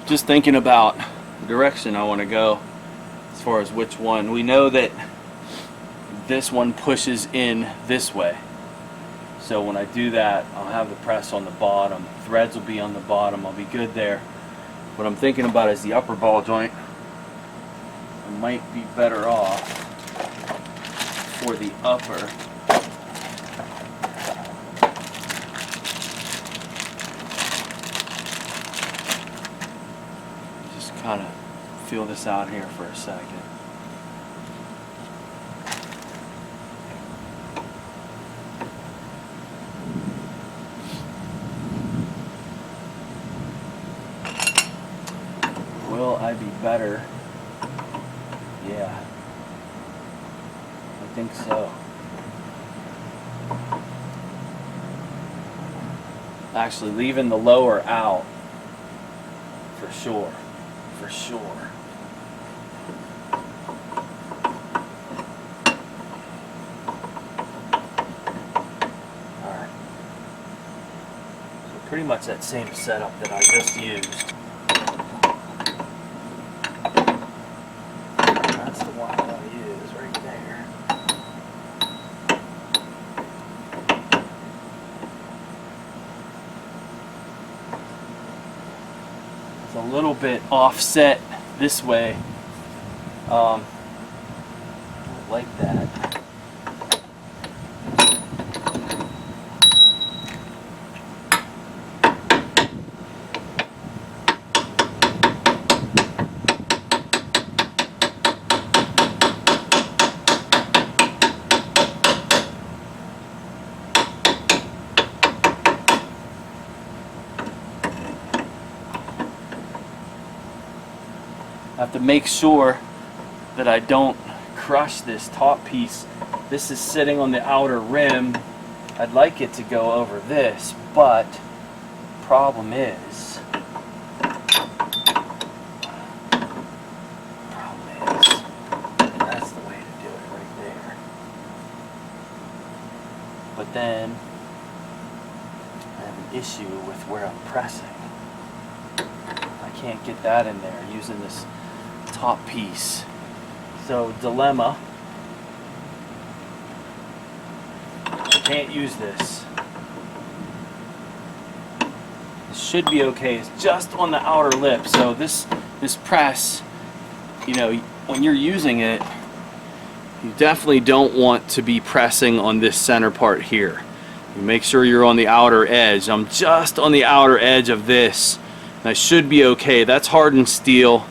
just thinking about the direction I want to go as far as which one. We know that this one pushes in this way. So when I do that, I'll have the press on the bottom. Threads will be on the bottom. I'll be good there. What I'm thinking about is the upper ball joint. I might be better off for the upper. Just kind of feel this out here for a second. Will I be better? Yeah, I think so. Actually, leaving the lower out for sure. For sure. Alright. So pretty much that same setup that I just used. That's the one I want to use right there. It's a little bit offset this way. I like that. I have to make sure that I don't crush this top piece. This is sitting on the outer rim. I'd like it to go over this, but problem is that's the way to do it right there. But then I have an issue with where I'm pressing. I can't get that in there using this top piece. So dilemma. I can't use this. This should be okay. It's just on the outer lip. So this press, you know, when you're using it, you definitely don't want to be pressing on this center part here. You make sure you're on the outer edge. I'm just on the outer edge of this. And I should be okay. That's hardened steel.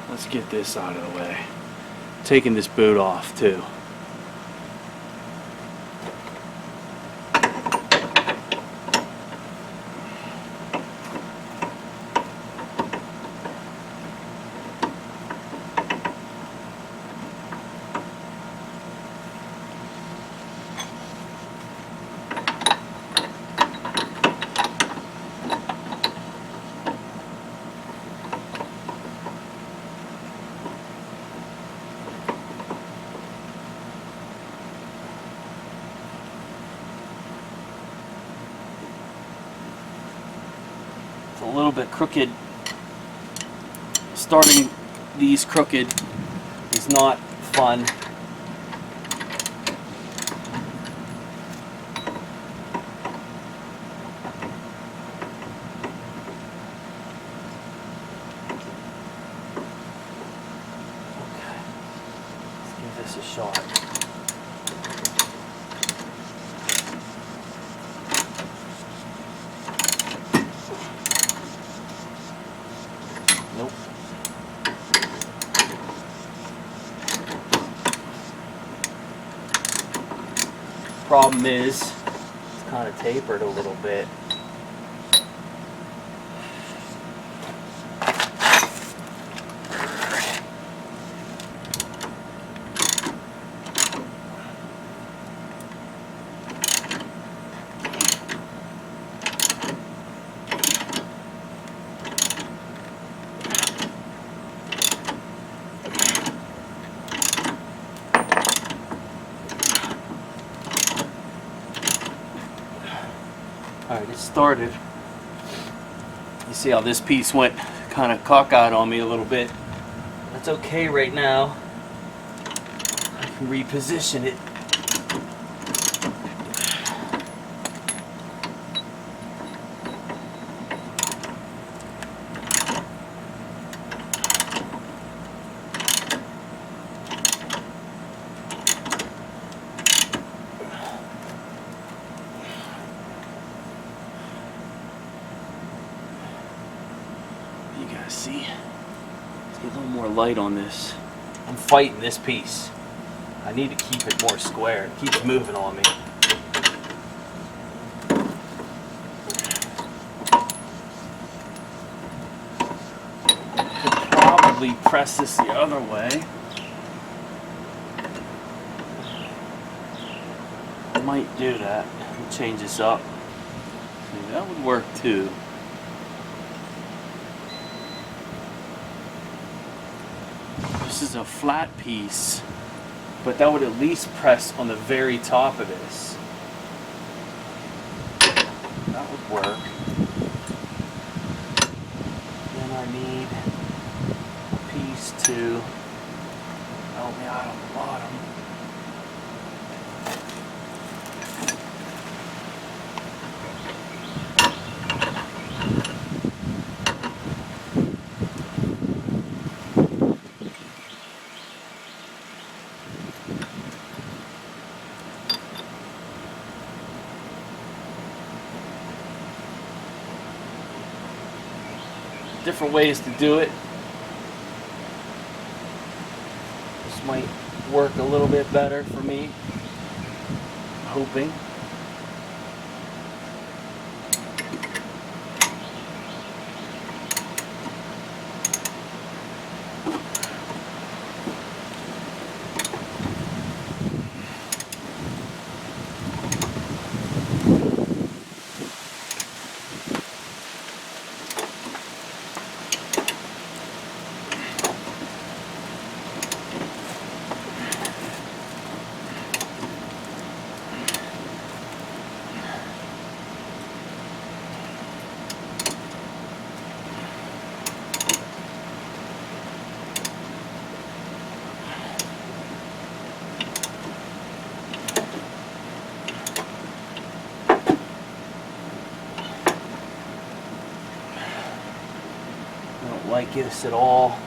Let's get this out of the way. Taking this boot off too. A little bit crooked. Starting these crooked is not fun. Okay, let's give this a shot. Nope. Problem is, it's kind of tapered a little bit. Alright, it started. You see how this piece went kind of cockeyed on me a little bit. That's okay right now. I can reposition it. You guys see? Let's get a little more light on this. I'm fighting this piece. I need to keep it more square. It keeps moving on me. Could probably press this the other way. I might do that. Change this up. See, that would work too. This is a flat piece, but that would at least press on the very top of this. That would work. Then I need a piece to help me out on the bottom. Different ways to do it. This might work a little bit better for me. I'm hoping. Like this at all.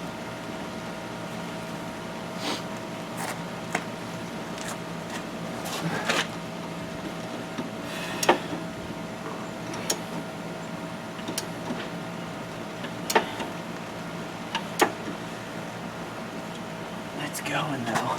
It's going now.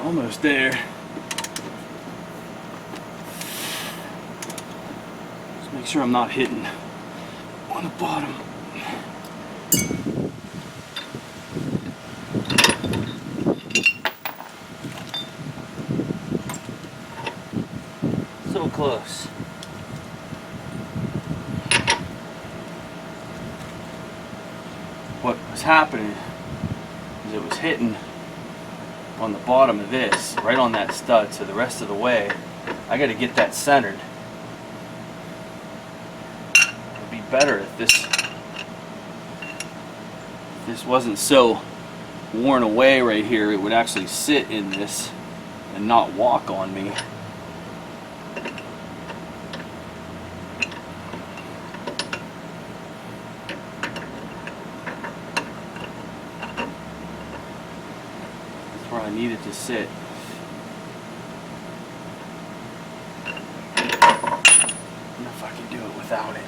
Almost there. Just make sure I'm not hitting on the bottom. So close. What was happening is it was hitting on the bottom of this, right on that stud, so the rest of the way I got to get that centered. It would be better if this wasn't so worn away right here. It would actually sit in this and not walk on me. Where I need it to sit. I don't know if I can do it without it.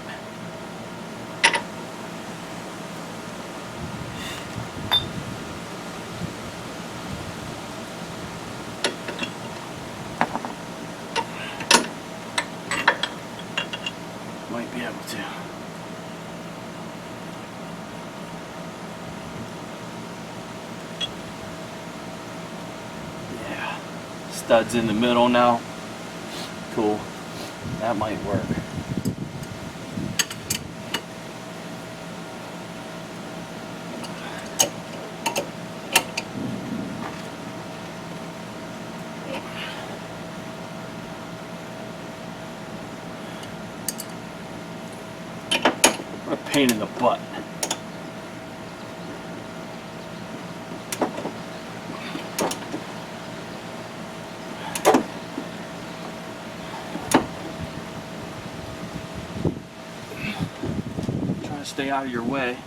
studs in the middle now. Cool. That might work. What a pain in the butt. Stay out of your way.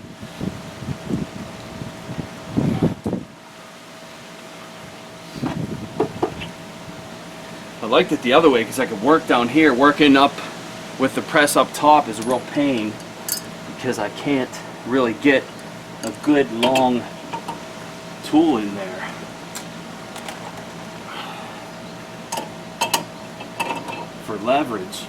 I liked it the other way because I could work down here. Working up with the press up top is a real pain because I can't really get a good long tool in there. For leverage.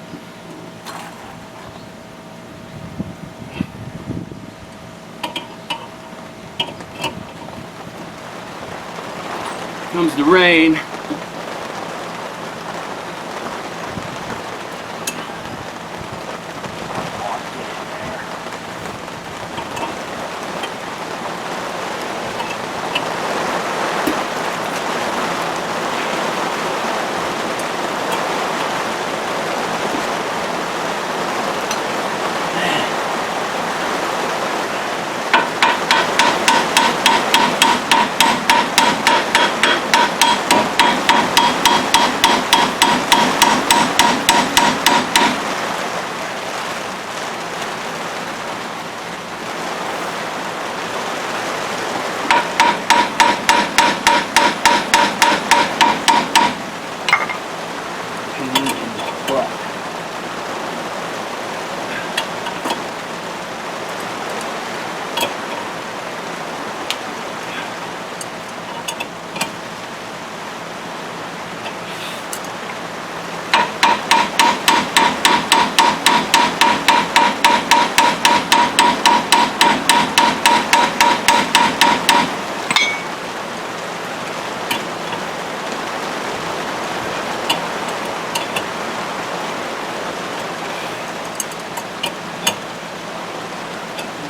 Comes the rain.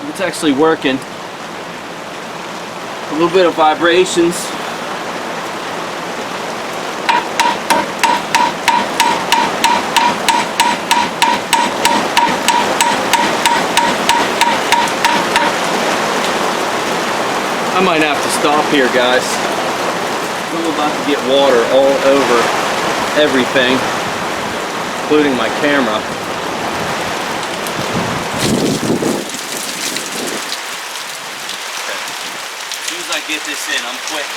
It's actually working. A little bit of vibrations. I might have to stop here, guys. I'm about to get water all over everything, including my camera. Get this in, I'm quick.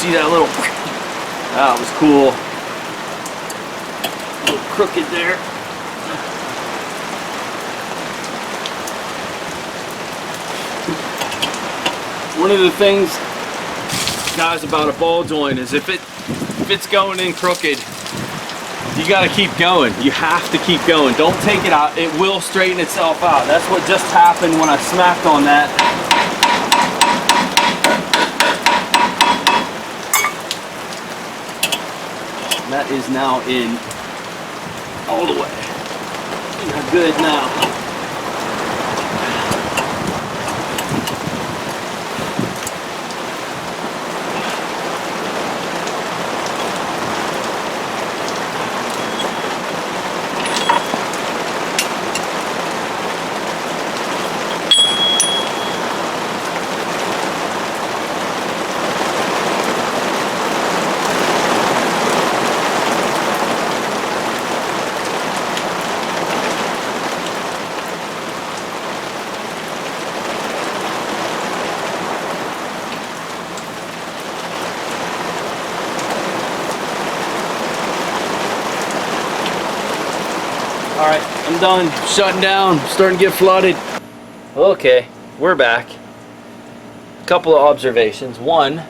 See that little, that was cool. A little crooked there. One of the things, guys, about a ball joint is if it's going in crooked, you gotta keep going. You have to keep going. Don't take it out. It will straighten itself out. That's what just happened when I smacked on that. That is now in all the way. You're good now. I'm done. Shutting down. Starting to get flooded. Okay, we're back. A couple of observations. One,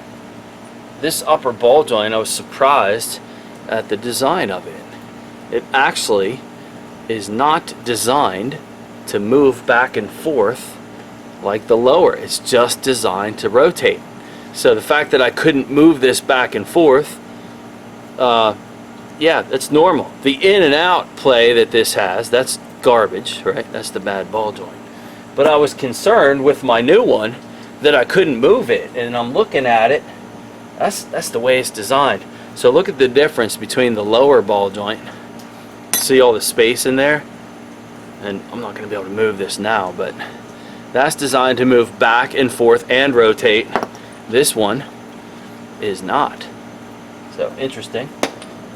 this upper ball joint, I was surprised at the design of it. It actually is not designed to move back and forth like the lower. It's just designed to rotate. So the fact that I couldn't move this back and forth, yeah, that's normal. The in and out play that this has, that's garbage, right? That's the bad ball joint. But I was concerned with my new one that I couldn't move it, and I'm looking at it, that's the way it's designed. So look at the difference between the lower ball joint. See all the space in there? And I'm not going to be able to move this now, but that's designed to move back and forth and rotate. This one is not. So interesting.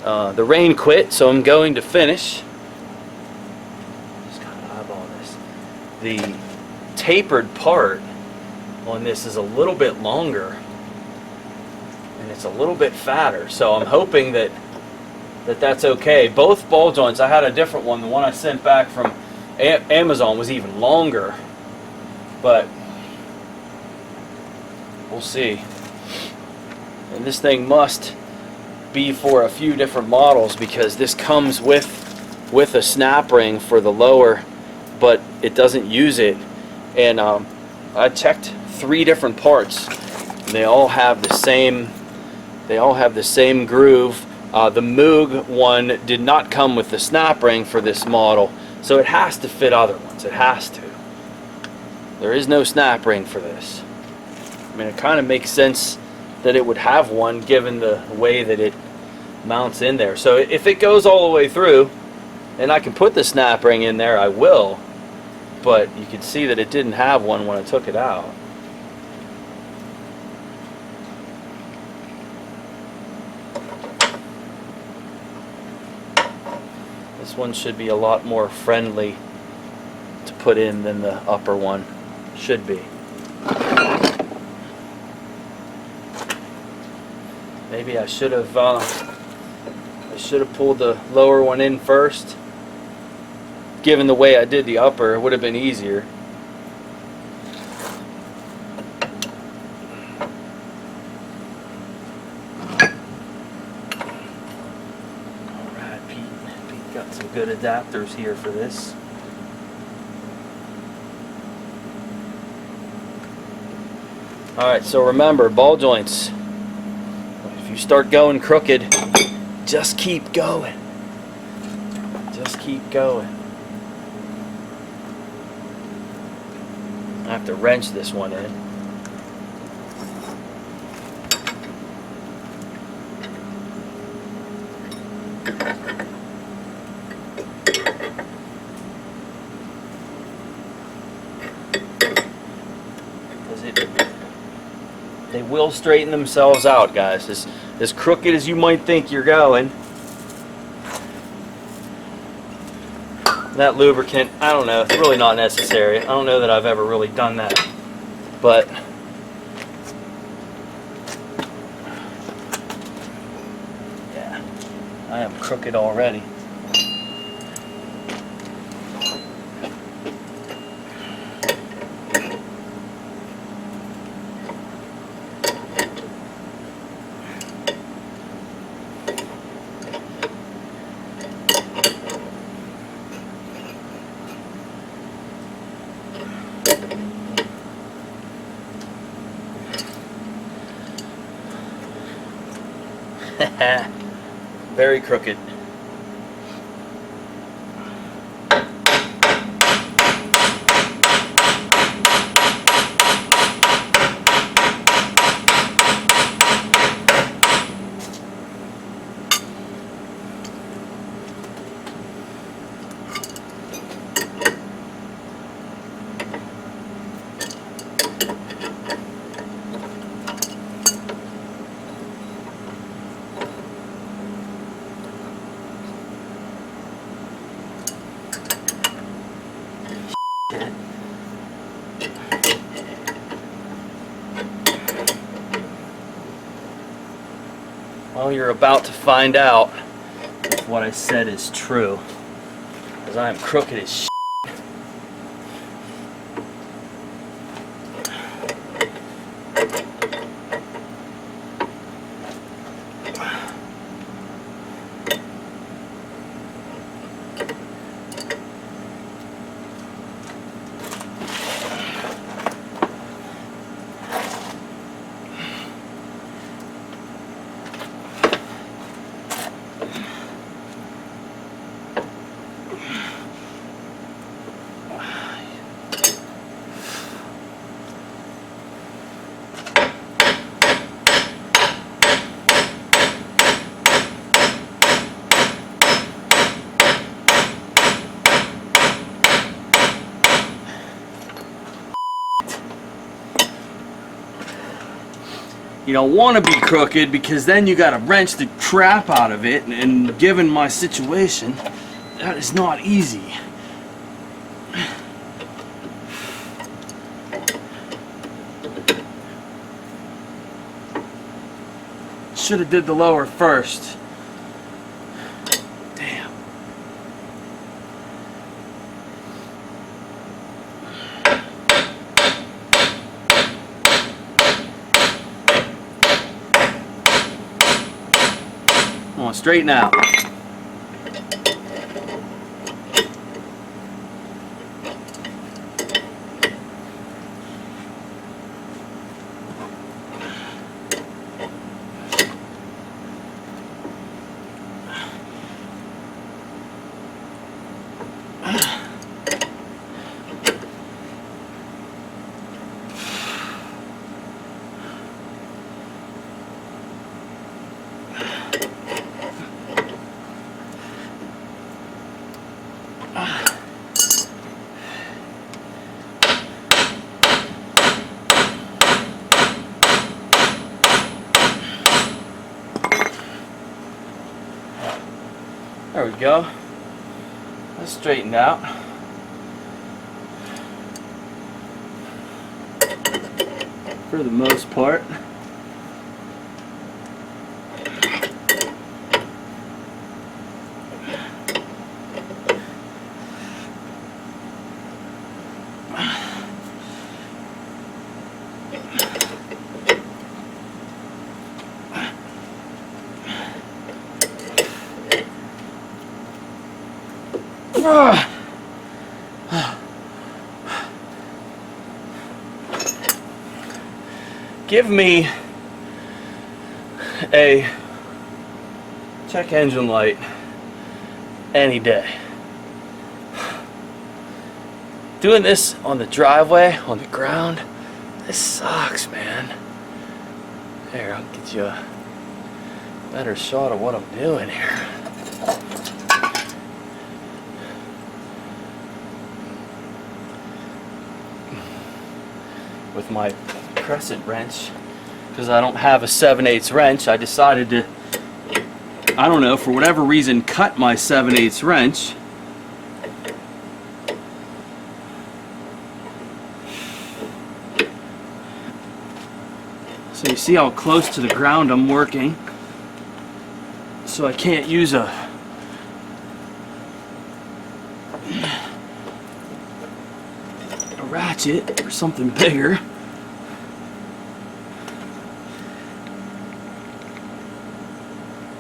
The rain quit, so I'm going to finish. Just kind of eyeball this. The tapered part on this is a little bit longer, and it's a little bit fatter. So I'm hoping that that's okay. Both ball joints, I had a different one. The one I sent back from Amazon was even longer, but we'll see. And this thing must be for a few different models, because this comes with a snap ring for the lower, but it doesn't use it. And I checked 3 different parts. They all have the same. They all have the same groove. The Moog one did not come with the snap ring for this model, so it has to fit other ones. It has to. There is no snap ring for this. I mean, it kind of makes sense that it would have one given the way that it mounts in there. So if it goes all the way through and I can put the snap ring in there, I will. But you can see that it didn't have one when I took it out. This one should be a lot more friendly to put in than the upper one. Should be. Maybe I should have pulled the lower one in first. Given the way I did the upper, it would have been easier. Alright, Pete got some good adapters here for this. Alright, so remember, ball joints, if you start going crooked, just keep going. Just keep going. I have to wrench this one in. They will straighten themselves out, guys. As crooked as you might think you're going. That lubricant, I don't know, it's really not necessary. I don't know that I've ever really done that. But yeah, I am crooked already. Very crooked. Well, you're about to find out if what I said is true. because I am crooked as shit. You don't want to be crooked because then you got to wrench the crap out of it, and given my situation, that is not easy. Should have did the lower first. Damn. Come on, straighten out. There we go. That's straightened out. For the most part. Give me a check engine light any day. Doing this on the driveway, on the ground, this sucks, man. Here, I'll get you a better shot of what I'm doing here. With my crescent wrench, because I don't have a 7/8 wrench, I decided to, I don't know, for whatever reason, cut my 7/8 wrench. So you see how close to the ground I'm working, so I can't use a ratchet or something bigger.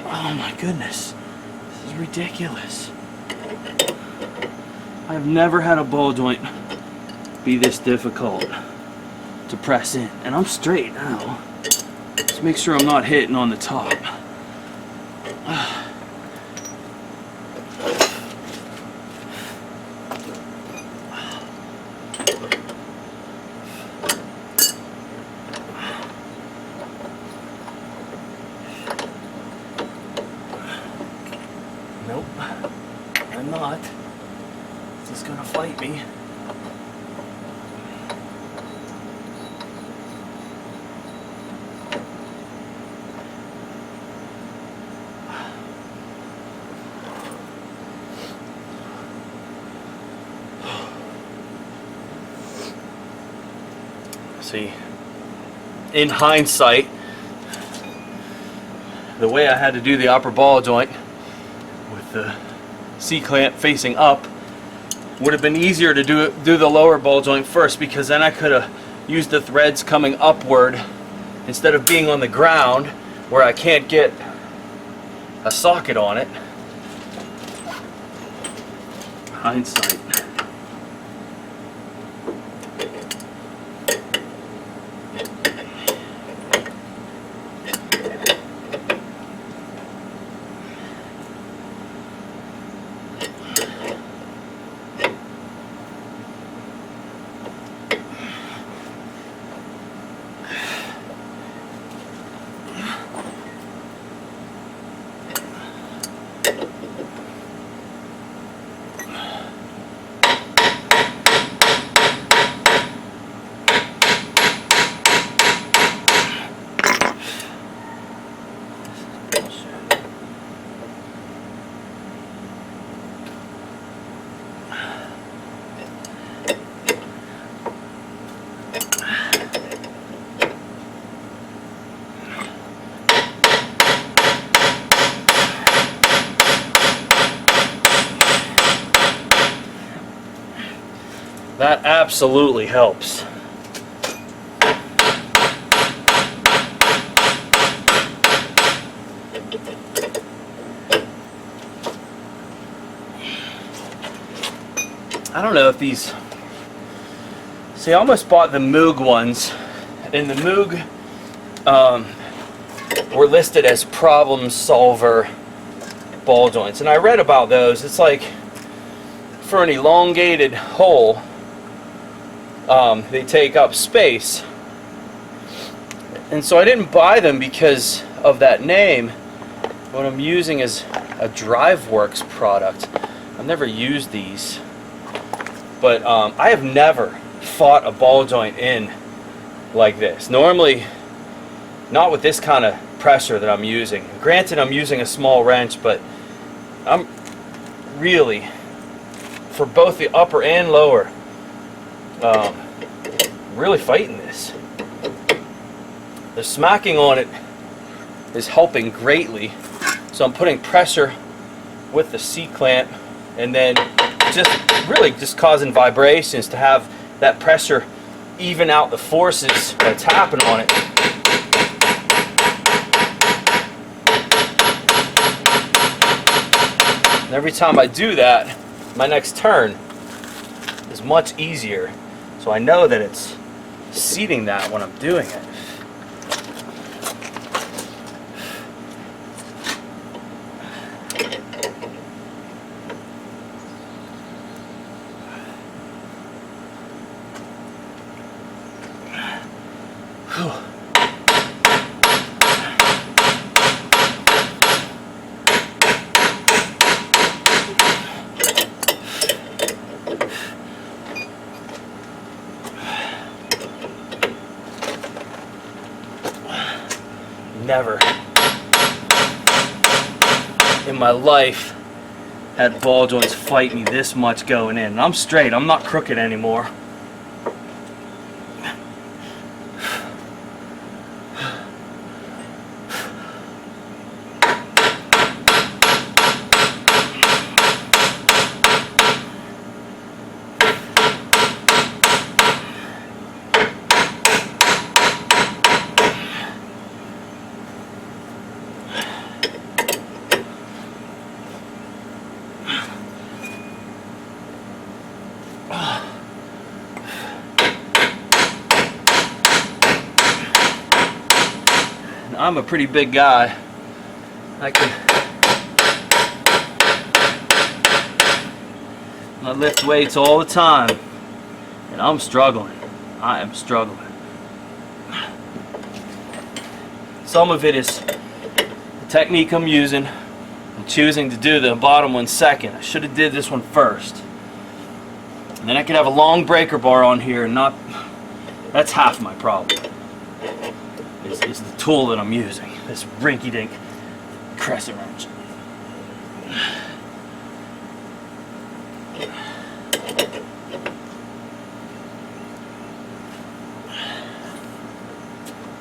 Oh my goodness, this is ridiculous. I have never had a ball joint be this difficult to press in, and I'm straight now. Just make sure I'm not hitting on the top. Nope, I'm not. This is gonna fight me. See, in hindsight, the way I had to do the upper ball joint with the C-clamp facing up would have been easier to do the lower ball joint first, because then I could have used the threads coming upward instead of being on the ground where I can't get a socket on it. Hindsight. That absolutely helps. I don't know if these... See, I almost bought the Moog ones, and the Moog were listed as problem solver ball joints. And I read about those. It's like, for an elongated hole, they take up space. And so I didn't buy them because of that name. What I'm using is a DriveWorks product. I've never used these. But I have never fought a ball joint in like this. Normally, not with this kind of pressure that I'm using. Granted, I'm using a small wrench, but I'm really, for both the upper and lower, really fighting this. The smacking on it is helping greatly. So I'm putting pressure with the C-clamp, and then just causing vibrations to have that pressure even out the forces that's happening on it. And every time I do that, my next turn is much easier. So I know that it's seating that when I'm doing it. Never in my life had ball joints fight me this much going in. And I'm straight, I'm not crooked anymore. I'm a pretty big guy. I lift weights all the time, and I'm struggling. I am struggling. Some of it is the technique I'm using. I'm choosing to do the bottom one second. I should have did this one first. And then I could have a long breaker bar on here and not... That's half my problem. Is the tool that I'm using, this rinky-dink crescent wrench.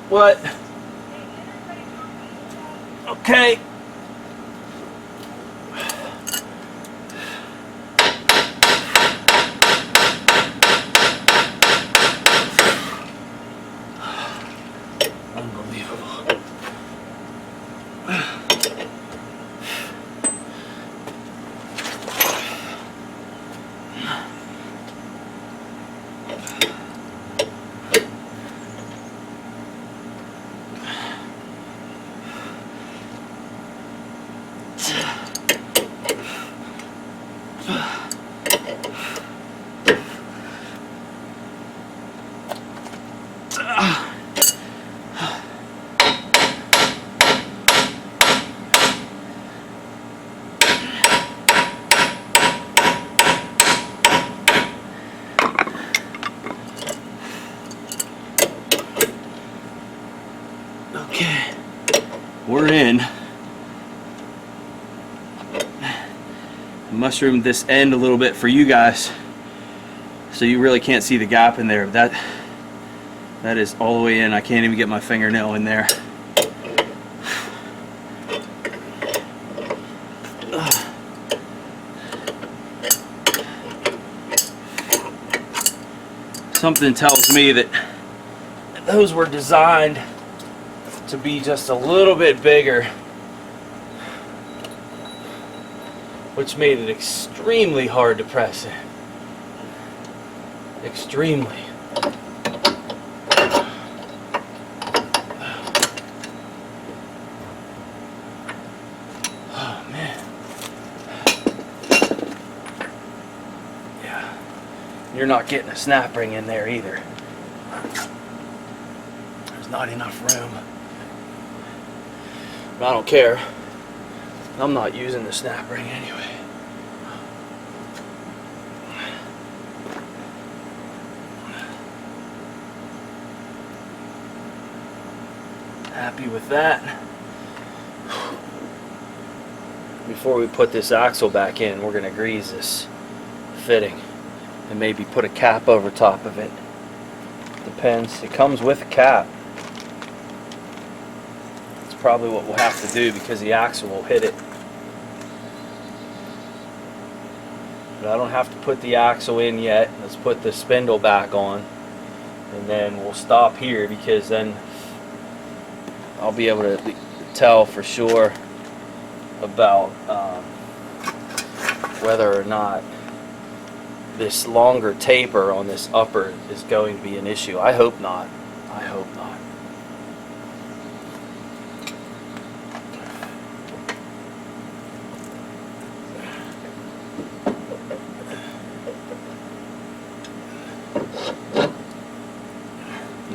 What? Okay. we're in. Mushroom this end a little bit for you guys, so you really can't see the gap in there. That is all the way in. I can't even get my fingernail in there. Something tells me that those were designed to be just a little bit bigger, which made it extremely hard to press in. Extremely. Oh man. Yeah. You're not getting a snap ring in there either. There's not enough room. But I don't care. I'm not using the snap ring anyway. Happy with that. Before we put this axle back in, we're going to grease this fitting and maybe put a cap over top of it. Depends. It comes with a cap. It's probably what we'll have to do because the axle will hit it. But I don't have to put the axle in yet. Let's put the spindle back on, and then we'll stop here, because then I'll be able to tell for sure about whether or not this longer taper on this upper is going to be an issue. I hope not. I hope not.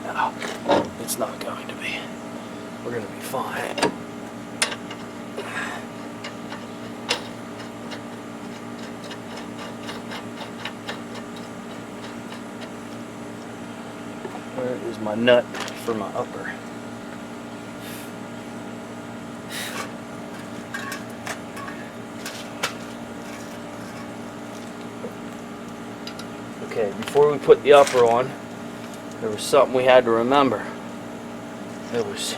No, it's not going to be. We're going to be fine. Where is my nut for my upper? Okay, before we put the upper on, there was something we had to remember. There was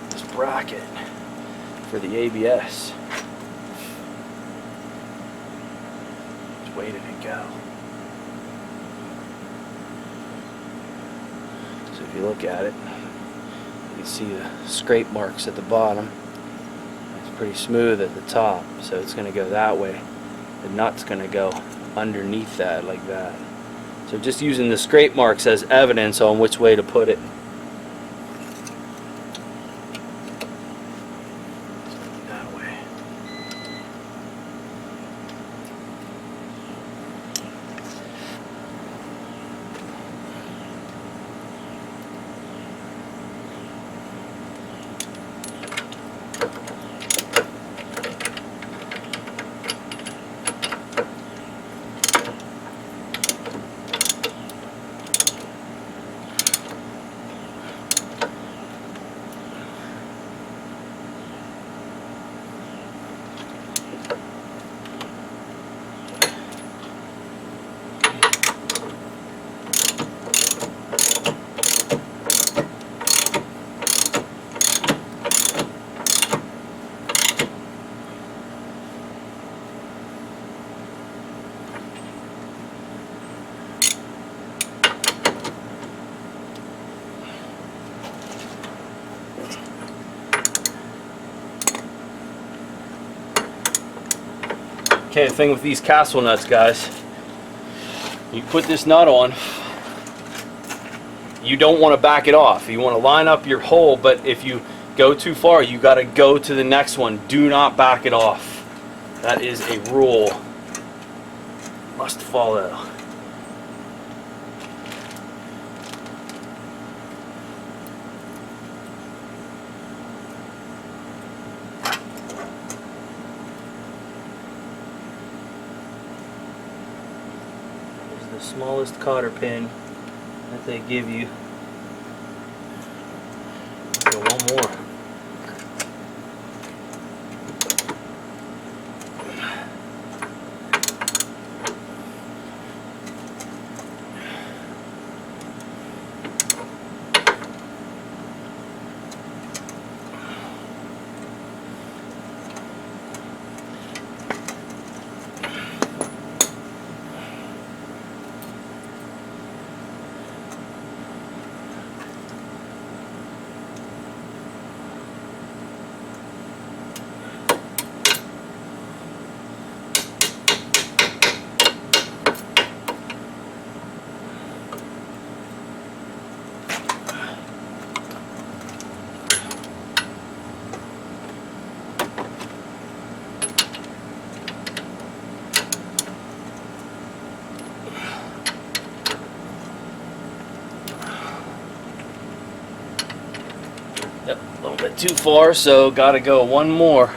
this bracket for the ABS. Which way did it go? So if you look at it, you can see the scrape marks at the bottom. It's pretty smooth at the top, so it's going to go that way. The nut's going to go underneath that like that. So just using the scrape marks as evidence on which way to put it. That way. Okay, the thing with these castle nuts, guys, you put this nut on, you don't want to back it off. You want to line up your hole, but if you go too far, you got to go to the next one. Do not back it off. That is a rule. Must follow. Smallest cotter pin that they give you. Go one more. Yep, a little bit too far, so gotta go one more.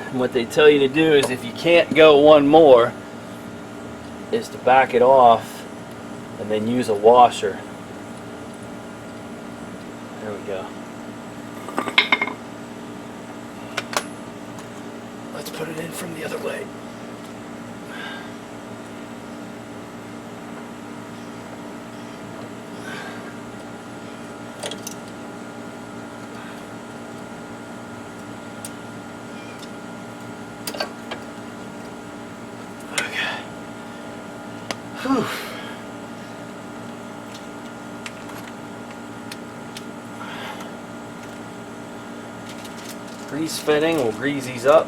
And what they tell you to do is if you can't go one more, is to back it off and then use a washer. There we go. Let's put it in from the other way. Whew. Grease fitting, we'll grease these up.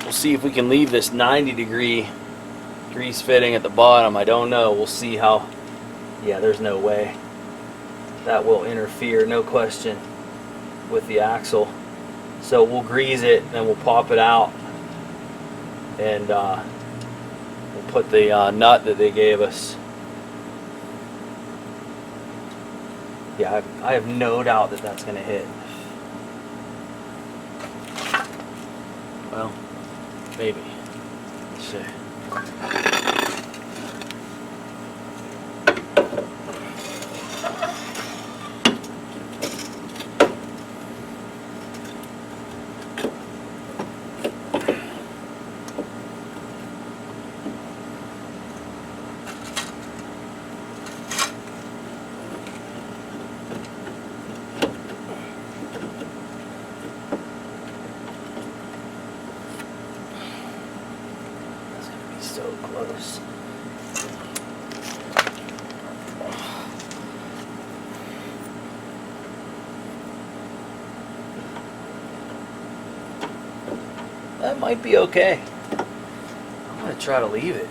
We'll see if we can leave this 90-degree grease fitting at the bottom. I don't know. We'll see how. Yeah, there's no way. That will interfere, no question, with the axle. So we'll grease it and we'll pop it out. And we'll put the nut that they gave us. Yeah, I have no doubt that that's going to hit. Well, maybe. Let's see. So close. That might be okay. I'm going to try to leave it.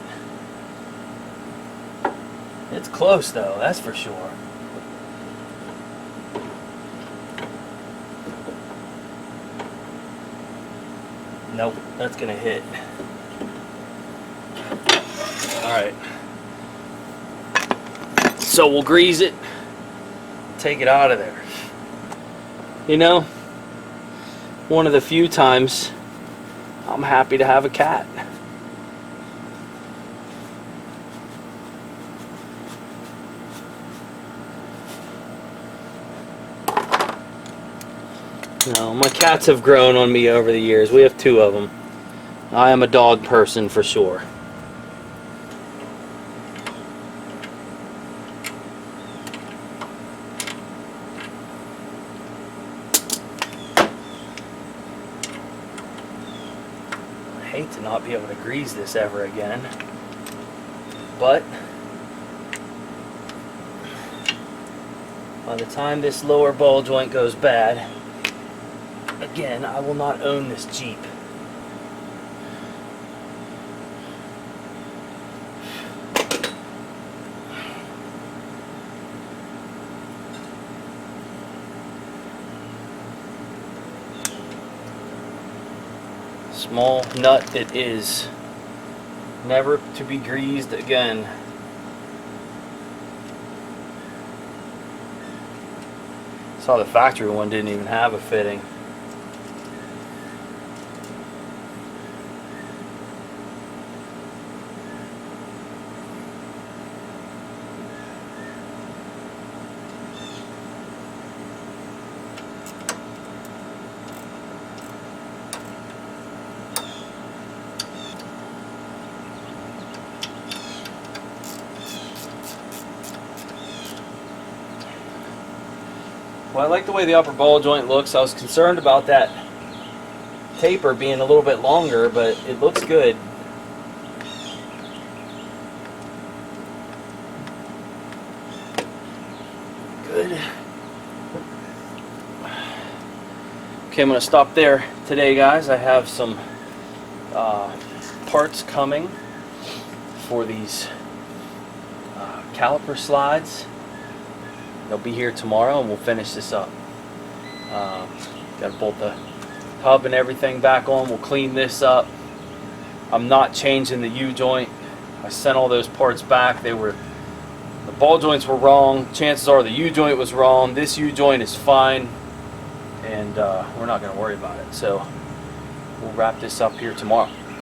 It's close though, that's for sure. Nope, that's going to hit. Alright, so we'll grease it, take it out of there. You know, one of the few times I'm happy to have a cat. You know, my cats have grown on me over the years. We have 2 of them. I am a dog person for sure. I hate to not be able to grease this ever again, but by the time this lower ball joint goes bad, again, I will not own this Jeep. Small nut it is, never to be greased again. Saw the factory one didn't even have a fitting. Well, I like the way the upper ball joint looks. I was concerned about that taper being a little bit longer, but it looks good. Good. Okay, I'm going to stop there today, guys. I have some parts coming for these caliper slides. They'll be here tomorrow and we'll finish this up. Got to bolt the hub and everything back on. We'll clean this up. I'm not changing the U-joint. I sent all those parts back. The ball joints were wrong. Chances are the U-joint was wrong. This U-joint is fine, and we're not going to worry about it. So we'll wrap this up here tomorrow.